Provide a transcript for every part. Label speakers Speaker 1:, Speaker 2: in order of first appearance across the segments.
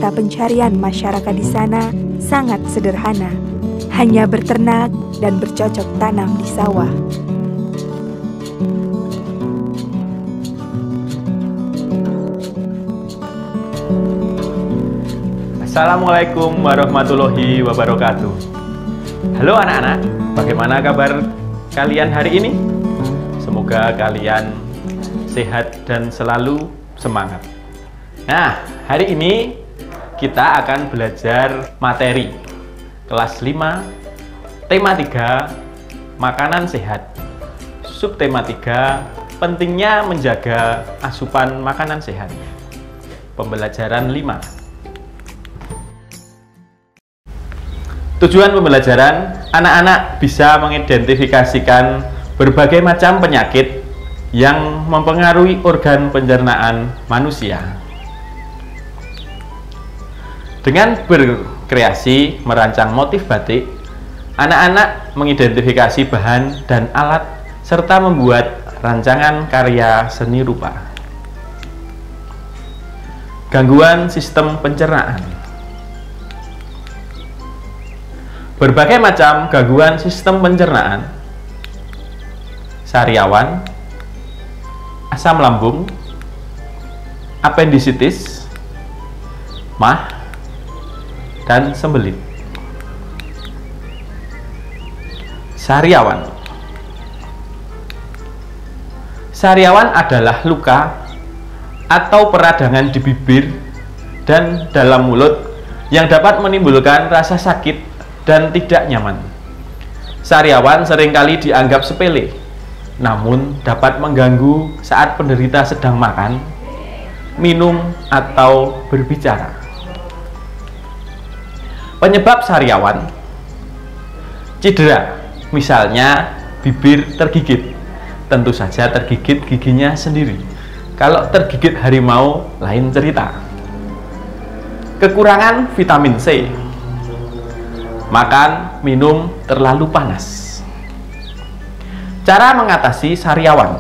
Speaker 1: mata pencarian masyarakat di sana sangat sederhana, hanya berternak dan bercocok tanam di sawah.
Speaker 2: Assalamualaikum warahmatullahi wabarakatuh. Halo anak-anak, bagaimana kabar kalian hari ini? Semoga kalian sehat dan selalu semangat. Nah, hari ini kita akan belajar materi kelas 5, tema 3, makanan sehat. Subtema 3, pentingnya menjaga asupan makanan sehat. Pembelajaran 5. Tujuan pembelajaran, anak-anak bisa mengidentifikasikan berbagai macam penyakit yang mempengaruhi organ pencernaan manusia. Dengan berkreasi merancang motif batik, anak-anak mengidentifikasi bahan dan alat serta membuat rancangan karya seni rupa. Gangguan sistem pencernaan. Berbagai macam gangguan sistem pencernaan, sariawan, asam lambung, apendisitis, MAH, dan sembelit. Sariawan. Sariawan adalah luka atau peradangan di bibir dan dalam mulut yang dapat menimbulkan rasa sakit dan tidak nyaman. Sariawan seringkali dianggap sepele, namun dapat mengganggu saat penderita sedang makan, minum, atau berbicara. Penyebab sariawan: cedera, misalnya bibir tergigit. Tentu saja tergigit giginya sendiri. Kalau tergigit harimau, lain cerita. Kekurangan vitamin C. Makan, minum terlalu panas. Cara mengatasi sariawan: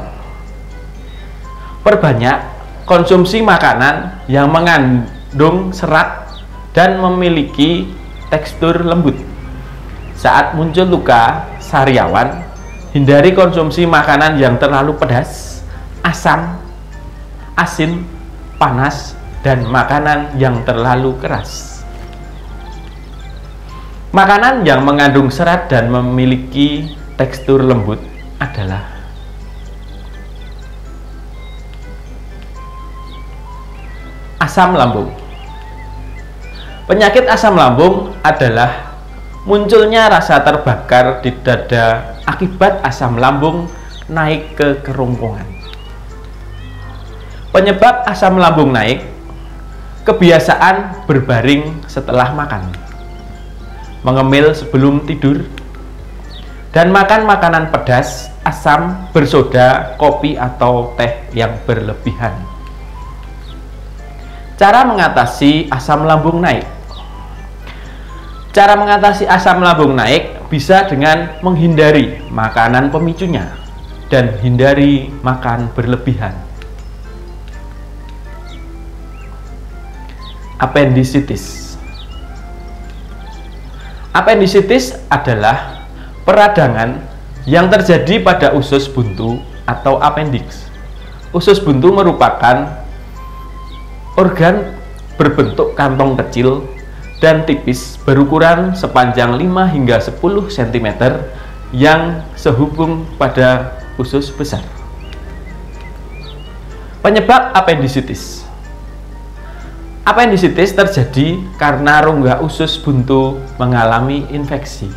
Speaker 2: perbanyak konsumsi makanan yang mengandung serat dan memiliki tekstur lembut. Saat muncul luka sariawan, hindari konsumsi makanan yang terlalu pedas, asam, asin, panas, dan makanan yang terlalu keras. Makanan yang mengandung serat dan memiliki tekstur lembut adalah asam lambung. Penyakit asam lambung adalah munculnya rasa terbakar di dada akibat asam lambung naik ke kerongkongan. Penyebab asam lambung naik: kebiasaan berbaring setelah makan, mengemil sebelum tidur, dan makan makanan pedas, asam, bersoda, kopi, atau teh yang berlebihan. Cara mengatasi asam lambung naik. Cara mengatasi asam lambung naik bisa dengan menghindari makanan pemicunya dan hindari makan berlebihan. Apendisitis. Apendisitis adalah peradangan yang terjadi pada usus buntu atau appendix. Usus buntu merupakan organ berbentuk kantong kecil dan tipis berukuran sepanjang 5 hingga 10 cm yang sehubung pada usus besar. Penyebab apendisitis. Apendisitis terjadi karena rongga usus buntu mengalami infeksi.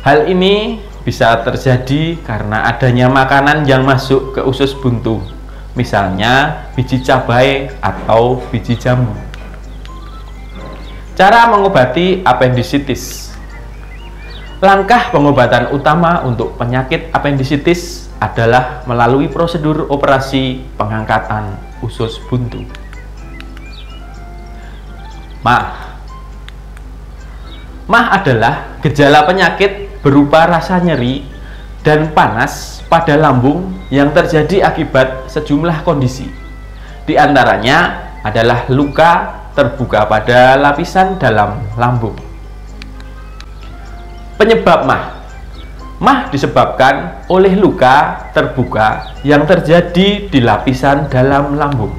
Speaker 2: Hal ini bisa terjadi karena adanya makanan yang masuk ke usus buntu, misalnya biji cabai atau biji jambu. Cara mengobati apendisitis. Langkah pengobatan utama untuk penyakit apendisitis adalah melalui prosedur operasi pengangkatan usus buntu. MAH. MAH adalah gejala penyakit berupa rasa nyeri dan panas pada lambung yang terjadi akibat sejumlah kondisi. Di antaranya adalah luka terbuka pada lapisan dalam lambung. Penyebab MAH. MAH disebabkan oleh luka terbuka yang terjadi di lapisan dalam lambung.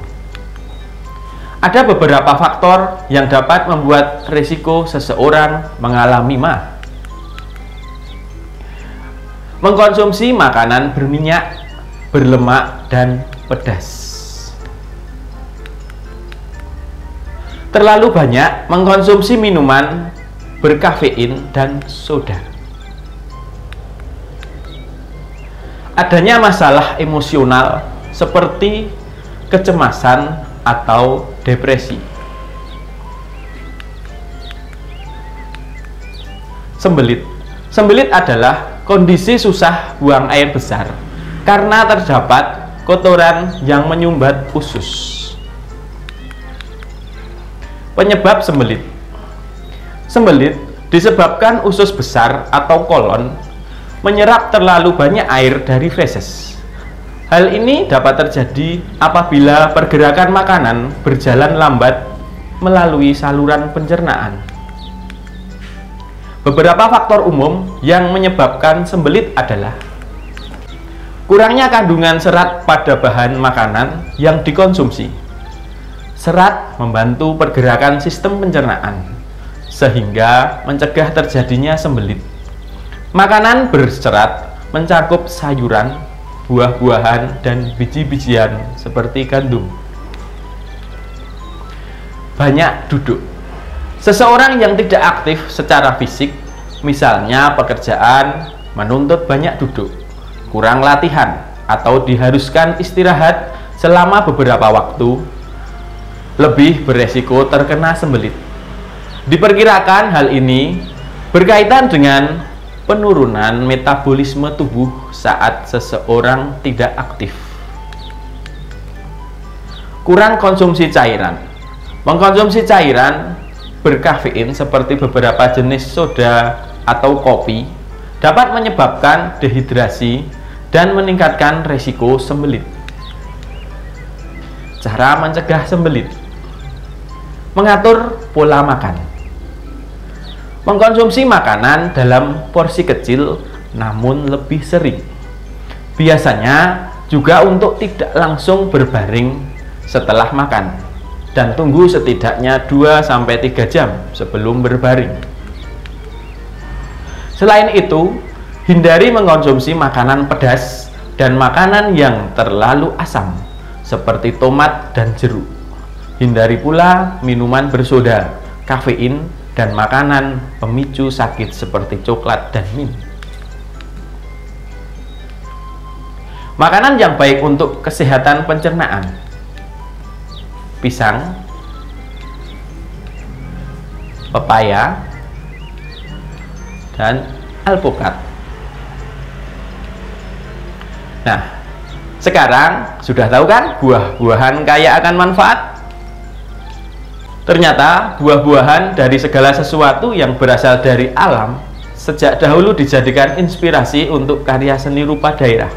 Speaker 2: Ada beberapa faktor yang dapat membuat risiko seseorang mengalami MAH. Mengkonsumsi makanan berminyak, berlemak, dan pedas. Terlalu banyak mengkonsumsi minuman berkafein dan soda. Adanya masalah emosional seperti kecemasan atau depresi. Sembelit. Sembelit adalah kondisi susah buang air besar karena terdapat kotoran yang menyumbat usus. Penyebab sembelit. Sembelit disebabkan usus besar atau kolon menyerap terlalu banyak air dari feses. Hal ini dapat terjadi apabila pergerakan makanan berjalan lambat melalui saluran pencernaan. Beberapa faktor umum yang menyebabkan sembelit adalah kurangnya kandungan serat pada bahan makanan yang dikonsumsi. Serat membantu pergerakan sistem pencernaan, sehingga mencegah terjadinya sembelit. Makanan berserat mencakup sayuran, buah-buahan, dan biji-bijian seperti gandum. Banyak duduk. Seseorang yang tidak aktif secara fisik, misalnya pekerjaan, menuntut banyak duduk, kurang latihan, atau diharuskan istirahat selama beberapa waktu, lebih beresiko terkena sembelit. Diperkirakan hal ini berkaitan dengan penurunan metabolisme tubuh saat seseorang tidak aktif. Kurang konsumsi cairan. Mengkonsumsi cairan berkafein seperti beberapa jenis soda atau kopi dapat menyebabkan dehidrasi dan meningkatkan risiko sembelit. Cara mencegah sembelit: mengatur pola makan. Mengkonsumsi makanan dalam porsi kecil namun lebih sering. Biasanya juga untuk tidak langsung berbaring setelah makan dan tunggu setidaknya 2-3 jam sebelum berbaring. Selain itu, hindari mengkonsumsi makanan pedas dan makanan yang terlalu asam seperti tomat dan jeruk. Hindari pula minuman bersoda, kafein, dan makanan pemicu sakit seperti coklat dan min. Makanan yang baik untuk kesehatan pencernaan: pisang, pepaya, dan alpukat. Nah, sekarang sudah tahu kan buah-buahan kaya akan manfaat? Ternyata buah-buahan dari segala sesuatu yang berasal dari alam sejak dahulu dijadikan inspirasi untuk karya seni rupa daerah.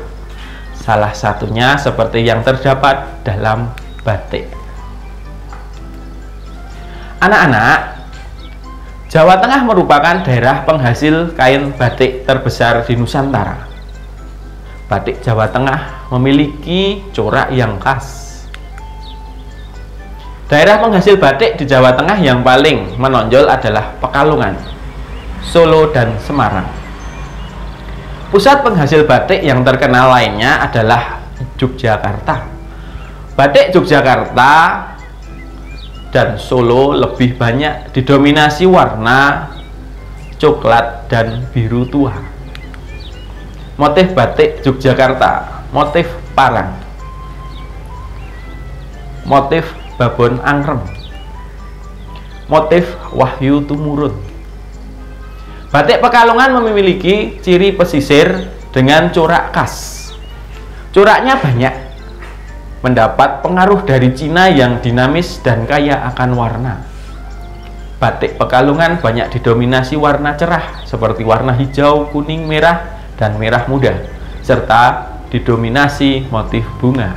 Speaker 2: Salah satunya seperti yang terdapat dalam batik. Anak-anak, Jawa Tengah merupakan daerah penghasil kain batik terbesar di Nusantara. Batik Jawa Tengah memiliki corak yang khas. Daerah penghasil batik di Jawa Tengah yang paling menonjol adalah Pekalongan, Solo, dan Semarang. Pusat penghasil batik yang terkenal lainnya adalah Yogyakarta. Batik Yogyakarta dan Solo lebih banyak didominasi warna coklat dan biru tua. Motif batik Yogyakarta: motif parang, motif babon angrem, motif wahyu tumurun. Batik Pekalongan memiliki ciri pesisir dengan corak khas. Coraknya banyak, mendapat pengaruh dari Cina yang dinamis dan kaya akan warna. Batik Pekalongan banyak didominasi warna cerah seperti warna hijau, kuning, merah, dan merah muda, serta didominasi motif bunga.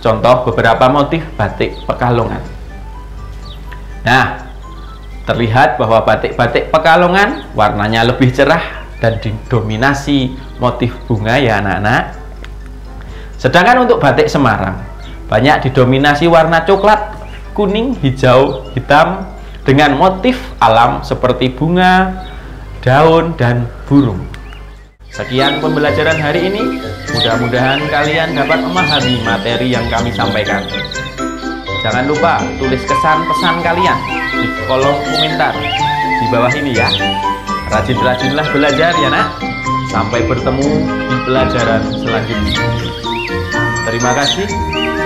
Speaker 2: contoh beberapa motif batik Pekalongan. Nah, terlihat bahwa batik-batik Pekalongan warnanya lebih cerah dan didominasi motif bunga ya anak-anak. Sedangkan untuk batik Semarang banyak didominasi warna coklat, kuning, hijau, hitam dengan motif alam seperti bunga, daun, dan burung. Sekian pembelajaran hari ini. Mudah-mudahan kalian dapat memahami materi yang kami sampaikan. Jangan lupa tulis kesan pesan kalian di kolom komentar di bawah ini ya. Rajin-rajinlah belajar ya nak. Sampai bertemu di pelajaran selanjutnya. Terima kasih.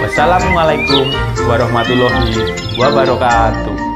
Speaker 2: Wassalamualaikum warahmatullahi wabarakatuh.